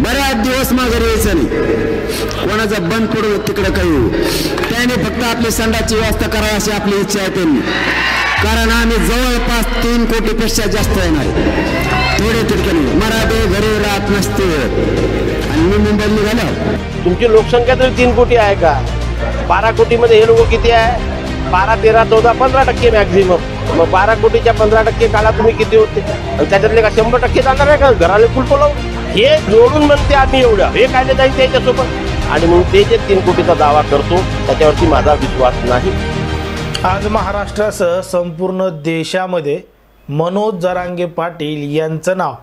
बऱ्याच दिवस माघारी यायचं नाही, कोणाचा बंद पडू तिकडे काही होऊ, त्याने फक्त आपली संडाची व्यवस्था करावी अशी आपली इच्छा आहे त्यांनी. कारण आम्ही जवळपास 3 कोटीपेक्षा जास्त येणार थोडे तिकडे मराठे घरी राहत नसते. आणि मी मुंबईला निघालो. तुमची लोकसंख्या तर 3 कोटी आहे का? 12 कोटीमध्ये हे लोक किती आहे? 12, 13, 14, 15% मॅक्झिमम. मग 12 कोटीच्या 15% काळात तुम्ही किती होते? आणि त्याच्यातले का 100% जाणार आहे का घराला कुलप लावून? हे जोडून म्हणते आम्ही एवढं, हे काय जाईल त्याच्यासोबत. आणि मग ते जे 3 कोटीचा दावा करतो त्याच्यावरती माझा विश्वास नाही. आज महाराष्ट्रासह संपूर्ण देशामध्ये मनोज जरांगे पाटील यांचं नाव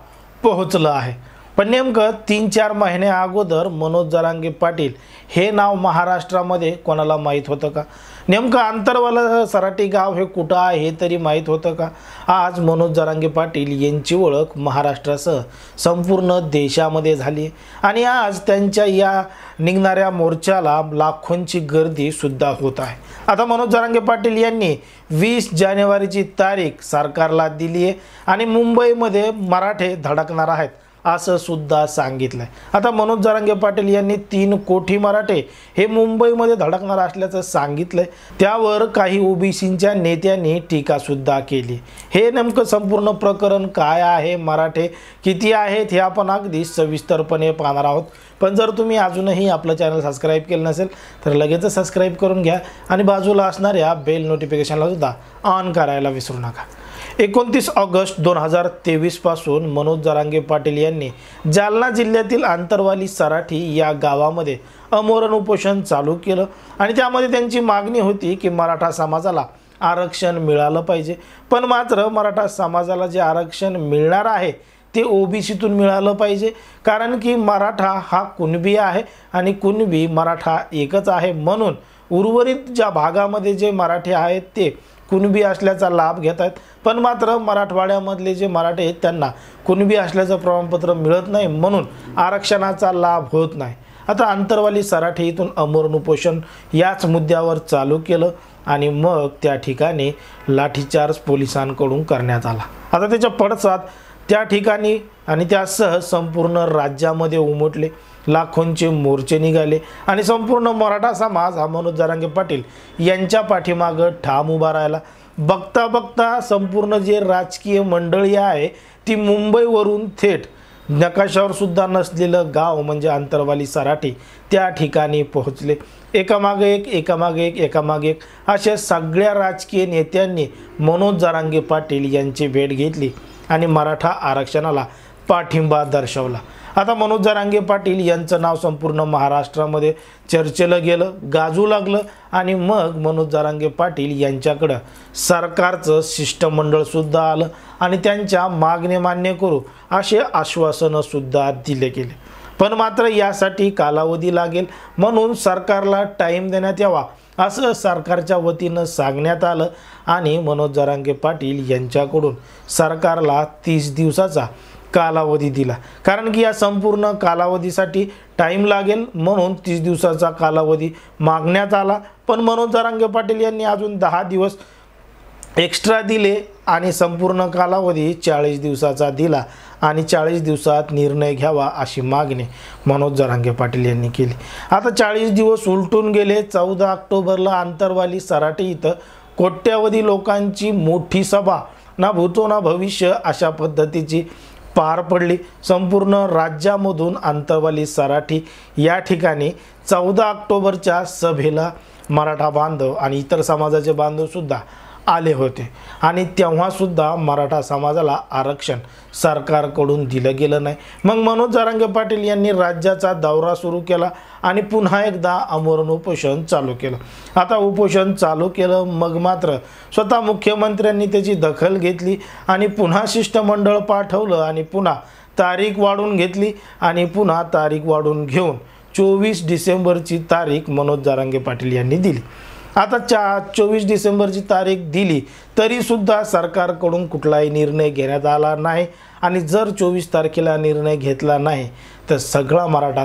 पोहोचलं आहे. पण नेमकं 3-4 महिन्या अगोदर मनोज जरांगे पाटील हे नाव महाराष्ट्रामध्ये कोणाला माहीत होतं का? नेमकं आंतरवाला सराटी गाव हे कुठं आहे हे तरी माहीत होतं का? आज मनोज जरांगे पाटील यांची ओळख महाराष्ट्रासह संपूर्ण देशामध्ये झाली आणि आज त्यांच्या या निघणाऱ्या मोर्चाला लाखोंची गर्दी सुद्धा होत आहे. आता मनोज जरांगे पाटील यांनी 20 जानेवारीची तारीख सरकारला दिली आहे आणि मुंबईमध्ये मराठे धडकणार आहेत असं सुद्धा सांगितलंय. आता मनोज जरांगे पाटील यांनी 3 कोटी मराठे हे मुंबईमध्ये धडकणार असल्याचं सांगितलंय. त्यावर काही ओबीसींच्या नेत्यांनी टीका सुद्धा केली. हे नेमकं संपूर्ण प्रकरण काय आहे, मराठे किती आहेत हे आपण अगदी सविस्तरपणे पाहणार आहोत. पण जर तुम्ही अजूनही आपलं चॅनल सबस्क्राईब केलं नसेल तर लगेच सबस्क्राईब करून घ्या आणि बाजूला असणाऱ्या बेल नोटिफिकेशनला सुद्धा ऑन करायला विसरू नका. 29 ऑगस्ट 2023 पासून मनोज जरांगे पाटील यांनी जालना जिल्ह्यातील आंतरवाली सराठी या गावामध्ये आमरण उपोषण चालू केलं आणि त्यामध्ये त्यांची मागणी होती की मराठा समाजाला आरक्षण मिळालं पाहिजे. पण मात्र मराठा समाजाला जे आरक्षण मिळणार आहे ते ओबीसीतून मिळालं पाहिजे. कारण की मराठा हा कुणबी आहे आणि कुणबी मराठा एकच आहे. म्हणून उर्वरित ज्या भागामध्ये जे मराठी आहेत ते कुणबी असल्याचा लाभ घेत आहेत. पण मात्र मराठवाड्यामधले जे मराठे आहेत त्यांना कुणबी असल्याचं प्रमाणपत्र मिळत नाही, म्हणून आरक्षणाचा लाभ होत नाही. आता आंतरवाली सराठी इथून आमरण उपोषण याच मुद्द्यावर चालू केलं आणि मग त्या ठिकाणी लाठीचार्ज पोलिसांकडून करण्यात आला. आता त्याच्या पडसाद त्या ठिकाणी आणि त्यासह संपूर्ण राज्यामध्ये उमटले. लाखोंचे मोर्चे निघाले आणि संपूर्ण मराठा समाज हा मनोज जरांगे पाटील यांच्या पाठीमागं ठाम उभा राहिला. बघता बघता संपूर्ण जे राजकीय मंडळी आहे ती मुंबईवरून थेट नकाशावर सुद्धा नसलेलं गाव म्हणजे आंतरवाली सराठी त्या ठिकाणी पोहोचले. एकामागे एक अशा सगळ्या राजकीय नेत्यांनी मनोज जरांगे पाटील यांची भेट घेतली आणि मराठा आरक्षणाला पाठिंबा दर्शवला. आता मनोज जरांगे पाटील यांचं नाव संपूर्ण महाराष्ट्रामध्ये चर्चेला गेलं, गाजू लागलं आणि मग मनोज जरांगे पाटील यांच्याकडं सरकारचं शिष्टमंडळ सुद्धा आलं आणि त्यांच्या मागण्या मान्य करू असे आश्वासनं सुद्धा दिले गेले. पण मात्र यासाठी कालावधी लागेल, म्हणून सरकारला टाईम देण्यात यावा असं सरकारच्या वतीनं सांगण्यात आलं आणि मनोज जरांगे पाटील यांच्याकडून सरकारला 30 दिवसाचा कालावधी दिला. कारण की या संपूर्ण कालावधीसाठी टाईम लागेल म्हणून 30 दिवसाचा कालावधी मागण्यात आला. पण मनोज जरांगे पाटील यांनी अजून 10 दिवस एक्स्ट्रा दिले आणि संपूर्ण कालावधी 40 दिवसाचा दिला आणि 40 दिवसात निर्णय घ्यावा अशी मागणी मनोज जरांगे पाटील यांनी केली. आता 40 दिवस उलटून गेले. 14 ऑक्टोबरला आंतरवाली सराटी इथं कोट्यावधी लोकांची मोठी सभा ना भूतो ना भविष्य अशा पद्धतीची पार पडली. संपूर्ण राज्यामधून आंतरवाली सराठी या ठिकाणी 14 ऑक्टोबरच्या सभेला मराठा बांधव आणि इतर समाजाचे बांधव सुद्धा आले होते आणि तेव्हा सुद्धा मराठा समाजाला आरक्षण सरकारकडून दिलं गेलं नाही. मग मनोज जरांगे पाटील यांनी राज्याचा दौरा सुरू केला आणि पुन्हा एकदा आमरण उपोषण चालू केलं. आता उपोषण चालू केलं मग मात्र स्वतः मुख्यमंत्र्यांनी त्याची दखल घेतली आणि पुन्हा शिष्टमंडळ पाठवलं आणि पुन्हा तारीख वाढवून घेतली आणि पुन्हा तारीख वाढवून घेऊन 24 डिसेंबरची तारीख मनोज जरांगे पाटील यांनी दिली. आता 24 डिसेंबरची तारीख दिली तरी सुद्धा सरकारकडून कुठलाही निर्णय घेण्यात आला नाही आणि जर 24 तारखेला निर्णय घेतला नाही तर सगळा मराठा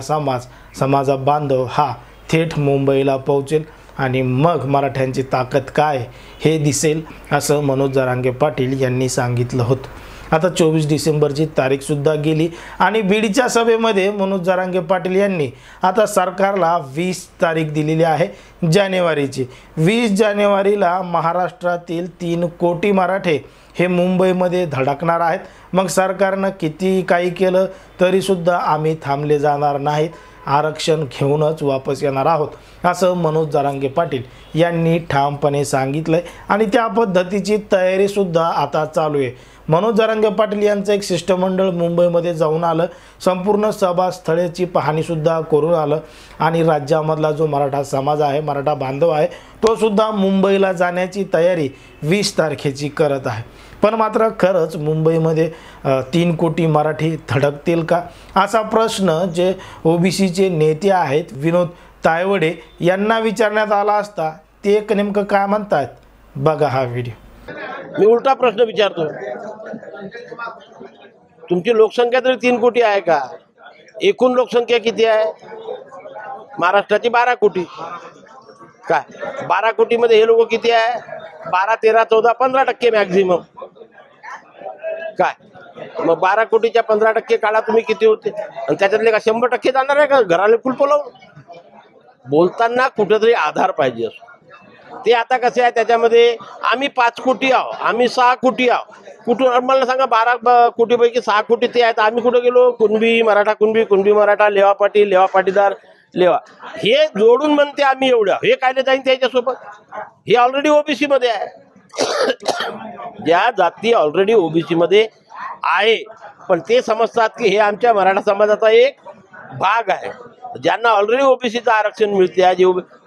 समाजा बांधव हा थेट मुंबईला पोहोचेल आणि मग मराठ्यांची ताकद काय हे दिसेल असं मनोज जरांगे पाटील यांनी सांगितलं होतं. आता 24 डिसेंबरची तारीखसुद्धा गेली आणि बीडच्या सभेमध्ये मनोज जरांगे पाटील यांनी आता सरकारला 20 तारीख दिलेली आहे जानेवारीची. 20 जानेवारीला महाराष्ट्रातील 3 कोटी मराठे हे मुंबईमध्ये धडकणार आहेत. मग सरकारनं किती काही केलं तरीसुद्धा आम्ही थांबले जाणार नाहीत, आरक्षण घेऊनच वापस येणार आहोत, असं मनोज जरांगे पाटील यांनी ठामपणे सांगितलंय आणि त्या पद्धतीची तयारीसुद्धा आता चालू आहे. मनोज जरांगे पाटील यांचं एक शिष्टमंडळ मुंबईमध्ये जाऊन आलं, संपूर्ण सभास्थळाची पाहणीसुद्धा करून आलं आणि राज्यामधला जो मराठा समाज आहे, मराठा बांधव आहे, तो सुद्धा मुंबईला जाण्याची तयारी 20 तारखेची करत आहे. पण मात्र खरंच मुंबईमध्ये 3 कोटी मराठी धडकतील का, असा प्रश्न जे ओबीसीचे नेते आहेत विनोद तायवडे यांना विचारण्यात आला असता ते नेमकं काय म्हणतात बघा हा व्हिडिओ. मी उलटा प्रश्न विचारतो, तुमची लोकसंख्या तरी 3 कोटी आहे का? एकूण लोकसंख्या किती आहे? महाराष्ट्राची 12 कोटी. काय 12 कोटीमध्ये हे लोक किती आहे? 12, 13, 14, 15% मॅक्झिमम. काय मग 12 कोटीच्या 15% काळा तुम्ही किती होते? आणि त्याच्यातले का 100% जाणार आहे का घराला कुलप लावून? बोलताना कुठेतरी आधार पाहिजे असो. ते आता कसे आहे, त्याच्यामध्ये आम्ही 5 कोटी आहो, आम्ही 6 कोटी आहो. कुठून मला सांगा, 12 कोटीपैकी 6 कोटी ते आहेत. आम्ही कुठं गेलो? कुणबी मराठा, कुणबी मराठा, लेवा पाटील, लेवा पाटीदार, लेवा, हे जोडून म्हणते आम्ही एवढं. हे कायले जाईन त्याच्यासोबत? हे ऑलरेडी ओबीसी मध्ये आहे. ज्या जाती ऑलरेडी ओबीसी मध्ये आहे, पण ते समजतात की हे आमच्या मराठा समाजाचा एक भाग आहे. ज्यांना ऑलरेडी ओबीसीचं आरक्षण मिळते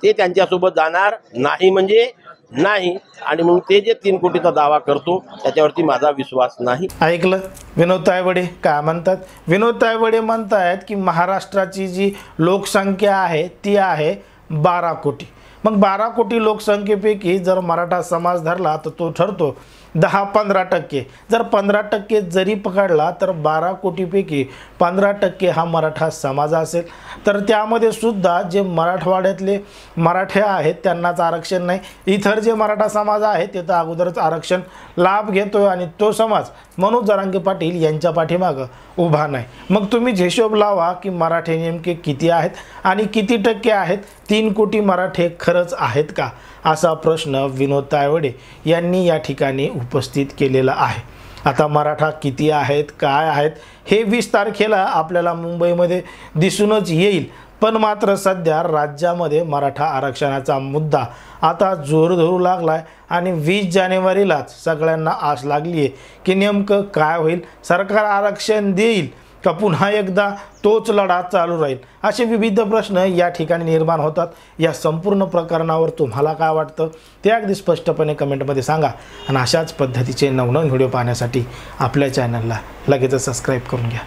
ते त्यांच्यासोबत जाणार नाही म्हणजे नाही. आणि मग ते जे 3 कोटीचा दावा करतो त्याच्यावरती माझा विश्वास नाही. ऐकलं विनोद तायवडे काय म्हणतात? विनोद तायवडे म्हणतायत की महाराष्ट्राची जी लोकसंख्या आहे ती आहे 12 कोटी. मग 12 कोटी लोकसंख्येपैकी जर मराठा समाज धरला तर तो ठरतो 10-15%. जर 15% जरी पकडला तर 12 कोटीपैकी 15% हा मराठा समाज असेल. तर त्यामध्ये सुद्धा जे मराठवाड्यातले मराठे आहेत त्यांनाच आरक्षण नाही. इतर जे मराठा समाज आहे ते तर अगोदरच आरक्षण लाभ घेतोय आणि तो समाज मनोज जरांगे पाटील यांच्या पाठीमागं उभा नाही. मग तुम्ही हिशोब लावा की मराठे नेमके किती आहेत आणि किती टक्के आहेत. 3 कोटी मराठे खरंच आहेत का, असा प्रश्न विनोद तायवडे यांनी या ठिकाणी उपस्थित केलेला आहे. आता मराठा किती आहेत, काय आहेत, हे 20 तारखेला आपल्याला मुंबईमध्ये दिसूनच येईल. पण मात्र सध्या राज्यामध्ये मराठा आरक्षणाचा मुद्दा आता जोर धरू लागलाय आणि 20 जानेवारीलाच सगळ्यांना आस लागली आहे की नेमकं काय होईल. सरकार आरक्षण देईल का पुन्हा एकदा तोच लढा चालू राहील, असे विविध प्रश्न या ठिकाणी निर्माण होतात. या संपूर्ण प्रकरणावर तुम्हाला काय वाटतं ते अगदी स्पष्टपणे कमेंटमध्ये सांगा. आणि अशाच पद्धतीचे नवनवीन व्हिडिओ पाहण्यासाठी आपल्या चॅनलला लगेचच सबस्क्राईब करून घ्या.